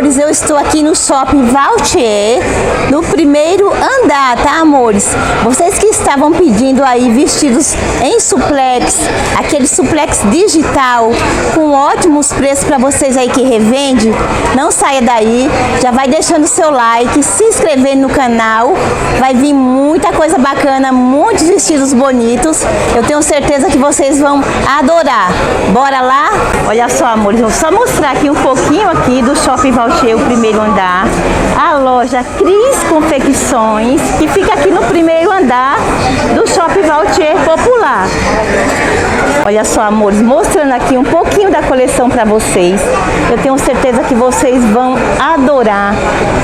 amores, eu estou aqui no Shopping Valtier, no primeiro andar, tá, amores? Vocês que estavam pedindo aí vestidos em suplex, aquele suplex digital, com ótimos preços para vocês aí que revende, não saia daí, já vai deixando seu like, se inscrevendo no canal, vai vir muita coisa bacana, muitos vestidos bonitos, eu tenho certeza que vocês vão adorar. Bora lá? Olha só, amores, vou só mostrar aqui um pouquinho aqui do Shopping Valtier, o primeiro andar, a loja Cris Confecções, que fica aqui no primeiro andar do Shopping Valtier Popular. Olha só, amores, mostrando aqui um pouquinho da coleção para vocês. Eu tenho certeza que vocês vão adorar.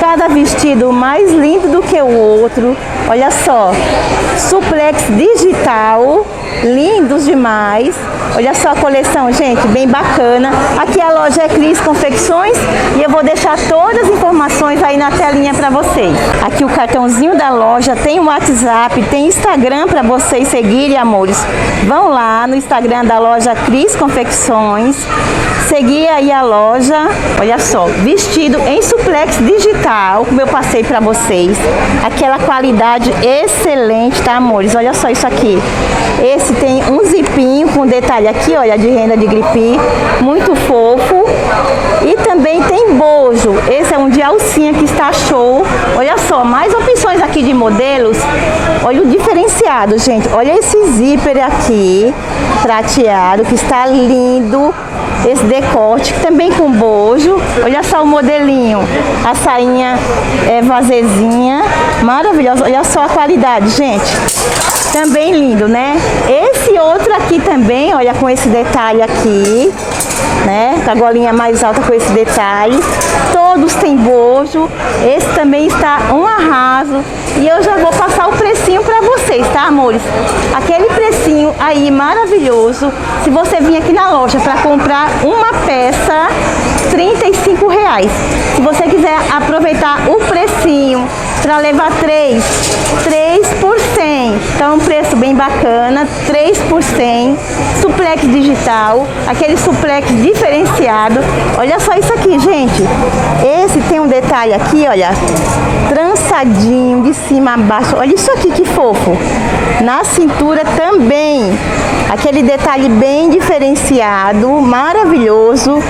Cada vestido mais lindo do que o outro. Olha só, suplex digital, lindos demais. Olha só a coleção, gente, bem bacana. Aqui a loja é Cris Confecções e eu vou deixar todas as informações aí na telinha para vocês. Aqui o cartãozinho da loja, tem o WhatsApp, tem Instagram para vocês seguirem, amores. Vão lá no Instagram da loja Cris Confecções, seguir aí a loja. Olha só, vestido em suplex digital, como eu passei para vocês. Aquela qualidade excelente, tá, amores? Olha só isso aqui. Esse tem um zipinho com detalhe aqui, olha, de renda de gripe, muito fofo. E também tem bojo. Esse é um de alcinha que está show. Olha só, mais opções aqui de modelos. Olha o diferenciado, gente. Olha esse zíper aqui, prateado, que está lindo. Esse decote também com bojo. Olha só o modelinho. A sainha é vazezinha, maravilhosa. Olha só a qualidade, gente. Também lindo, né? Esse outro aqui também, olha, com esse detalhe aqui, né? Com a golinha mais alta com esse detalhe. Todos têm bojo. Esse também está um arraso. E eu já vou passar o precinho para vocês, tá, amores? Aquele precinho aí maravilhoso. Se você vir aqui na loja para comprar uma peça, R$35. Se você quiser aproveitar o precinho para levar 3 por 100. Então um preço bem bacana, 3 por 100. Suplex digital, aquele suplex diferenciado. Olha só isso aqui, gente. Esse tem um detalhe aqui, olha, trançadinho de cima a baixo. Olha isso aqui, que fofo. Na cintura também, aquele detalhe bem diferenciado, maravilhoso.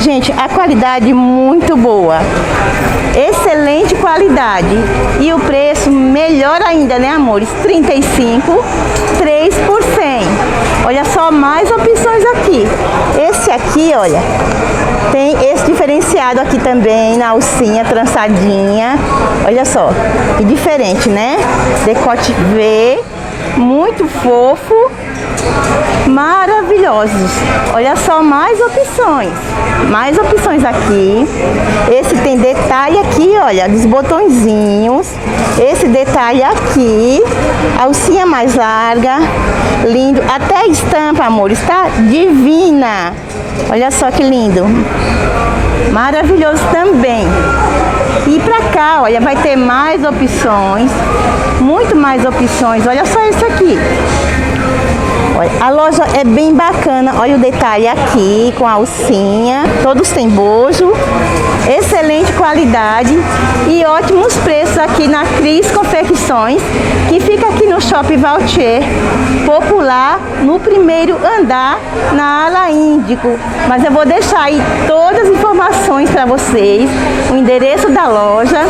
Gente, a qualidade muito boa, excelente qualidade. E o preço melhor ainda, né, amores? 35, 3 por 100. Olha só, mais opções aqui. Esse aqui, olha, tem esse diferenciado aqui também, na alcinha trançadinha. Olha só, que diferente, né? Decote V, muito fofo, maravilhosos. Olha só, mais opções aqui. Esse tem detalhe aqui, olha, dos botõezinhos. Esse detalhe aqui, alcinha mais larga, lindo. Até a estampa, amor, está divina. Olha só que lindo, maravilhoso também. E pra cá, olha, vai ter mais opções, muito mais opções. Olha só isso aqui. Olha, a loja é bem bacana. Olha o detalhe aqui com a alcinha. Todos têm bojo. Excelente qualidade e ótimos preços aqui na Cris Confecções, que fica aqui no Shopping Valtier Popular, no primeiro andar, na ala Índico. Mas eu vou deixar aí todas as informações para vocês, o endereço da loja.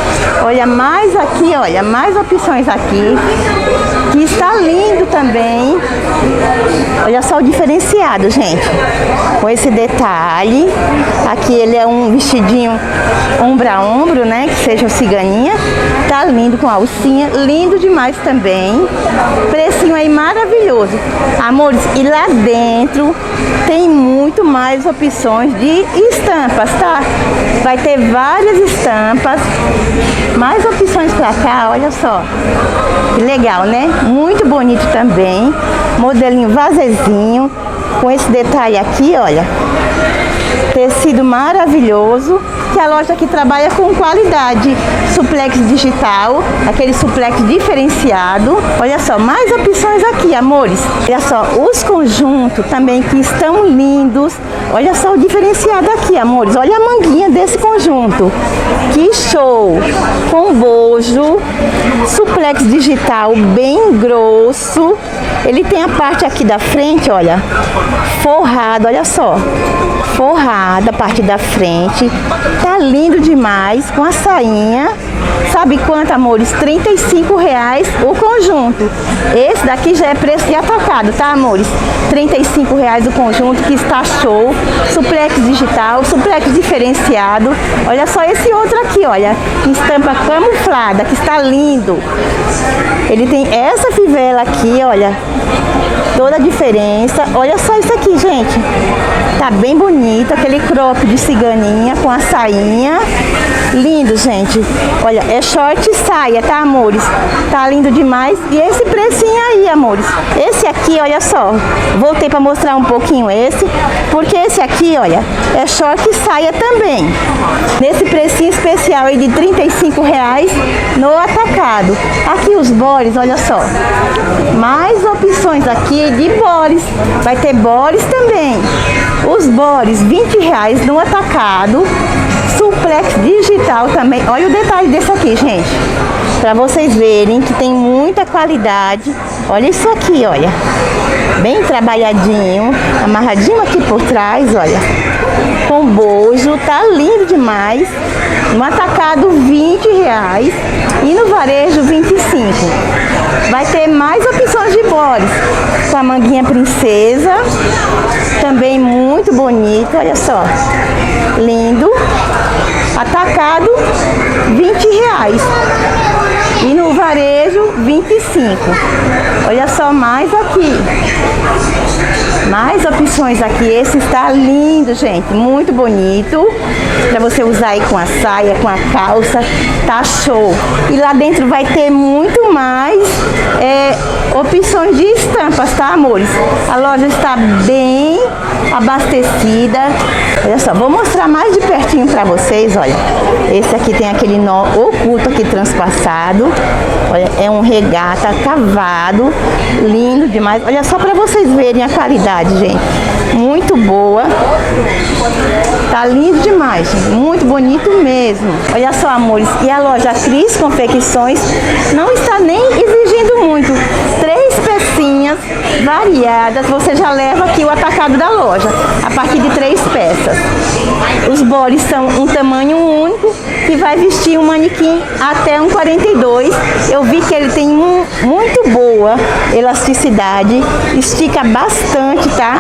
Olha, mais aqui, olha, mais opções aqui, que está lindo também. Olha só o diferenciado, gente, com esse detalhe. Aqui ele é um vestidinho ombro a ombro, né, que seja ciganinha. Tá lindo com a alcinha, lindo demais também. Precinho aí maravilhoso, amores. E lá dentro tem muito mais opções de estampas, tá? Vai ter várias estampas, mais opções pra cá. Olha só, que legal, né? Muito bonito também. Modelinho vazezinho, com esse detalhe aqui, olha. Tecido maravilhoso. que a loja aqui trabalha com qualidade. Suplex digital, aquele suplex diferenciado. Olha só, mais opções aqui, amores. Olha só, os conjuntos também que estão lindos. Olha só o diferenciado aqui, amores. Olha a manguinha desse conjunto. Que show! Com bojo, suplex digital bem grosso. Ele tem a parte aqui da frente, olha, forrada, olha só. Forrada a parte da frente. Tá lindo demais, com a sainha. Sabe quanto, amores? R$35 o conjunto. Esse daqui já é preço de atacado, tá, amores? R$35 o conjunto, que está show. Suplex digital, suplex diferenciado. Olha só esse outro aqui, olha, estampa camuflada, que está lindo. Ele tem essa fivela aqui, olha, toda a diferença. Olha só isso aqui, gente. Tá bem bonito, aquele crop de ciganinha com a sainha. Lindo, gente. Olha, é short e saia, tá, amores? Tá lindo demais. E esse precinho aí, amores. Esse aqui, olha só. Voltei pra mostrar um pouquinho esse, porque esse aqui, olha, é short e saia também. Nesse precinho especial aí de R$35 no atacado. Aqui os bores, olha só. Mais opções aqui de bores. Vai ter bores também. Os bores, R$20 no atacado. Suplex digital também. Olha o detalhe desse aqui, gente. Pra vocês verem que tem muita qualidade. Olha isso aqui, olha. Bem trabalhadinho. Amarradinho aqui por trás, olha. Com bojo. Tá lindo demais. No atacado, R$20. E no varejo, R$25. Vai ter mais opções de bores. Com a manguinha princesa. Também muito bonito. Olha só. Lindo. Atacado, R$20. E no varejo, R$25. Olha só mais aqui. Mais opções aqui. Esse está lindo, gente. Muito bonito. Pra você usar aí com a saia, com a calça. Tá show. E lá dentro vai ter muito mais opções de estampas, tá, amores? A loja está bem abastecida. Olha só, vou mostrar mais de pertinho pra vocês, olha. Esse aqui tem aquele nó oculto aqui transpassado. Olha, é um regata cavado. Lindo demais. Olha só pra vocês verem a qualidade, gente. Muito boa. Tá lindo demais, gente. Muito bonito mesmo. Olha só, amores. E a loja Cris Confecções não está nem exigindo muito. 3 pecinhas variadas. Você já leva aqui o atacado da loja. A partir de 3 peças. Os bores são um tamanho único que vai vestir um manequim até um 42. Eu vi que ele tem muito boa elasticidade, estica bastante, tá?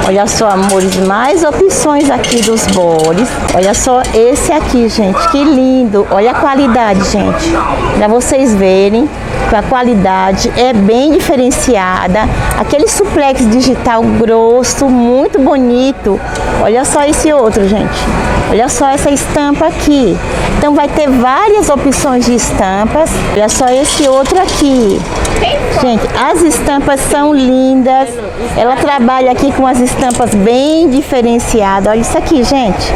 Olha só, amores, mais opções aqui dos bores. Olha só esse aqui, gente, que lindo. Olha a qualidade, gente, pra vocês verem que a qualidade é bem diferenciada. Aquele suplex digital grosso, muito bonito. Olha só esse outro, gente. Olha só essa estampa aqui. Então vai ter várias opções de estampas. Olha só esse outro aqui. Gente, as estampas são lindas. Ela trabalha aqui com as estampas bem diferenciadas. Olha isso aqui, gente.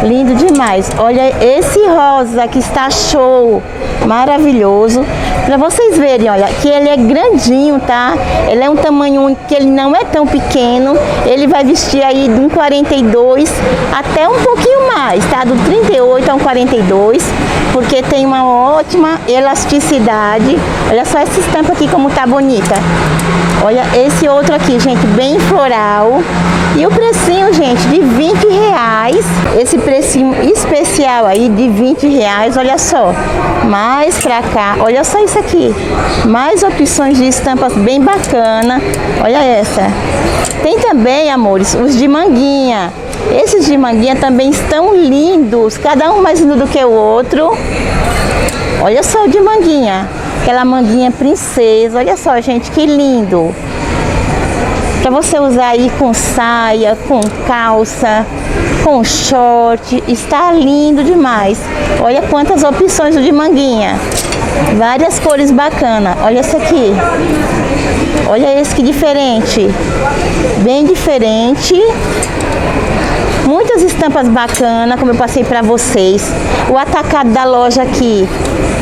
Lindo demais. Olha esse rosa que está show. Maravilhoso. Pra vocês verem, olha, que ele é grandinho, tá? Ele é um tamanho único, que ele não é tão pequeno. Ele vai vestir aí de um 42 até um pouquinho mais, tá? Do 38 a um 42, porque tem uma ótima elasticidade. Olha só essa estampa aqui como tá bonita. Olha esse outro aqui, gente, bem floral. E o precinho, gente, de R$20. Esse precinho especial aí de R$20, olha só. Mais pra cá, olha só isso aqui. Mais opções de estampas bem bacana. Olha essa. Tem também, amores, os de manguinha. Esses de manguinha também estão lindos. Cada um mais lindo do que o outro. Olha só o de manguinha. Aquela manguinha princesa. Olha só, gente, que lindo. Pra você usar aí com saia, com calça, com short. Está lindo demais. Olha quantas opções de manguinha. Várias cores bacanas. Olha esse aqui. Olha esse que diferente. Bem diferente. muitas estampas bacanas, como eu passei para vocês. O atacado da loja aqui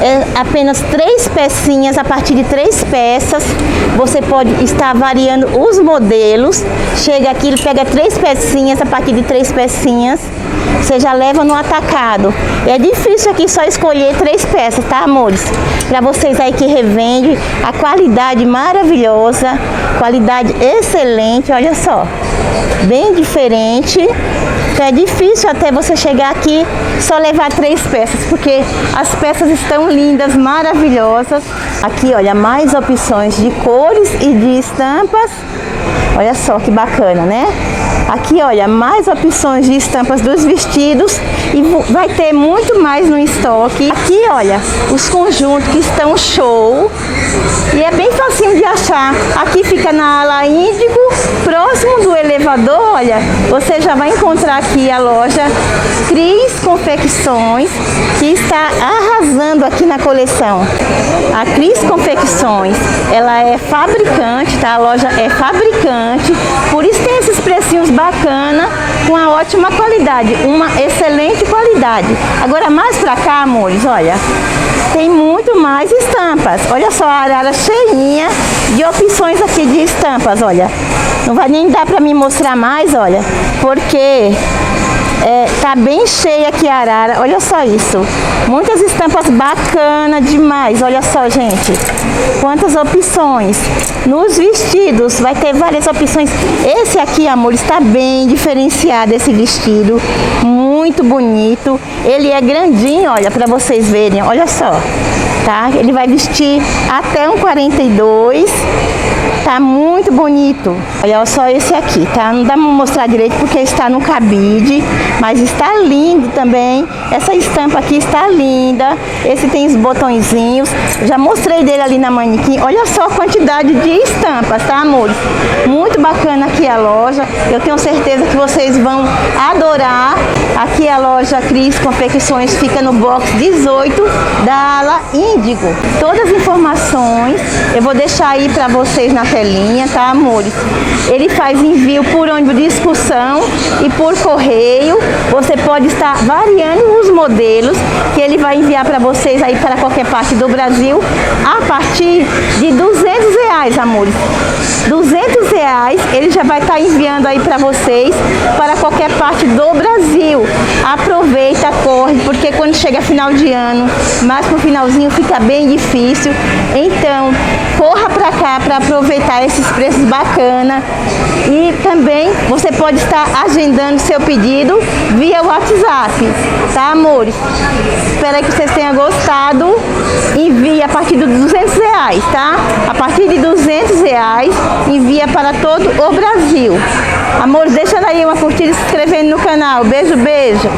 é apenas 3 pecinhas, a partir de 3 peças. Você pode estar variando os modelos. Chega aqui, ele pega 3 pecinhas, a partir de 3 pecinhas. Você já leva no atacado. É difícil aqui só escolher 3 peças, tá, amores? Para vocês aí que revende, a qualidade maravilhosa, qualidade excelente, olha só. Bem diferente. É difícil até você chegar aqui só levar 3 peças, porque as peças estão lindas, maravilhosas. Aqui, olha, mais opções de cores e de estampas. Olha só que bacana, né? Aqui, olha, mais opções de estampas dos vestidos e vai ter muito mais no estoque. Aqui, olha, os conjuntos que estão show e é bem facinho de achar. Aqui fica na ala índigo, próximo do elevador, olha, você já vai encontrar aqui a loja Cris Confecções, que está arrasando aqui na coleção. A Cris Confecções, ela é fabricante, tá? A loja é fabricante, por isso tem esses precinhos bacana, com uma ótima qualidade, uma excelente qualidade. Agora mais pra cá, amores, olha, tem muito mais estampas. Olha só a arara cheinha de opções aqui de estampas, olha. Não vai nem dar pra me mostrar mais, olha, porque tá bem cheia aqui a arara. Olha só isso, muitas estampas bacanas demais. Olha só, gente, quantas opções. Nos vestidos vai ter várias opções. Esse aqui, amor, está bem diferenciado, esse vestido, muito bonito. Ele é grandinho, olha, para vocês verem, olha só, tá? Ele vai vestir até um 42. Tá muito bonito. Olha só esse aqui, tá? Não dá pra mostrar direito porque está no cabide, mas está lindo também. Essa estampa aqui está linda. Esse tem os botõezinhos. Já mostrei dele ali na manequim. Olha só a quantidade de estampas, tá, amores? Muito bacana aqui a loja. Eu tenho certeza que vocês vão adorar. Aqui a loja Cris Confecções fica no box 18 da ala índigo. Todas as informações eu vou deixar aí pra vocês na telinha, tá, amores? Ele faz envio por ônibus de excursão e por correio. Você pode estar variando os modelos que ele vai enviar para vocês aí para qualquer parte do Brasil a partir de R$200, amores. R$200 ele já vai estar enviando aí para vocês para qualquer parte do Brasil. Aproveita, corre, porque quando chega final de ano, mais pro finalzinho fica bem difícil. Então, corra para cá para aproveitar esses preços bacanas. E também você pode estar agendando seu pedido via WhatsApp, tá, amores? Espero que vocês tenham gostado. Envia a partir de R$200, tá? A partir de R$200 envia para todo o Brasil. Amores, deixa aí uma curtida e se inscrevendo no canal. Beijo, beijo.